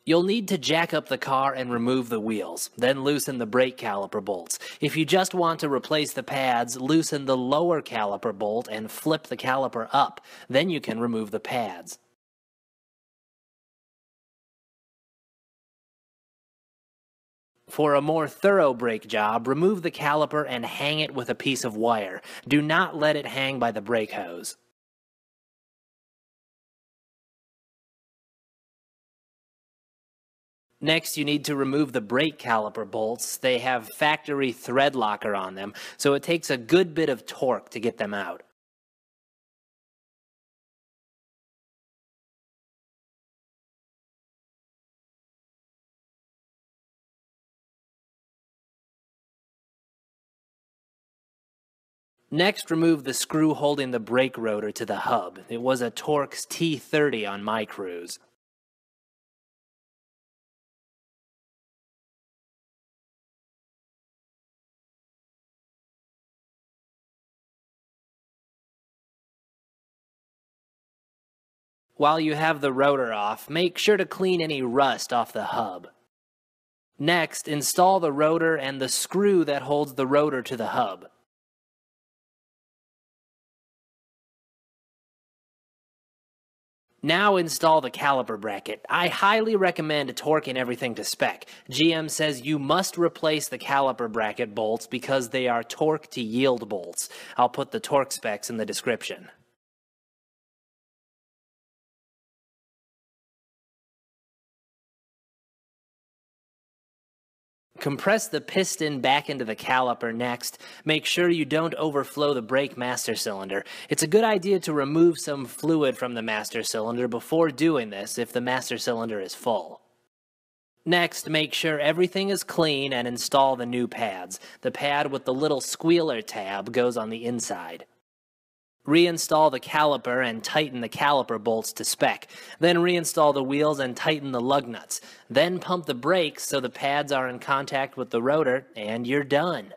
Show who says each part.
Speaker 1: You'll need to jack up the car and remove the wheels, then loosen the brake caliper bolts. If you just want to replace the pads, loosen the lower caliper bolt and flip the caliper up. Then you can remove the pads. For a more thorough brake job, remove the caliper and hang it with a piece of wire. Do not let it hang by the brake hose. Next, you need to remove the brake caliper bolts. They have factory thread locker on them, so it takes a good bit of torque to get them out. Next, remove the screw holding the brake rotor to the hub. It was a Torx T30 on my Cruze. While you have the rotor off, make sure to clean any rust off the hub. Next, install the rotor and the screw that holds the rotor to the hub. Now install the caliper bracket. I highly recommend torquing everything to spec. GM says you must replace the caliper bracket bolts because they are torque to yield bolts. I'll put the torque specs in the description. Compress the piston back into the caliper next. Make sure you don't overflow the brake master cylinder. It's a good idea to remove some fluid from the master cylinder before doing this if the master cylinder is full. Next, make sure everything is clean and install the new pads. The pad with the little squealer tab goes on the inside. Reinstall the caliper and tighten the caliper bolts to spec. Then reinstall the wheels and tighten the lug nuts. Then pump the brakes so the pads are in contact with the rotor, and you're done.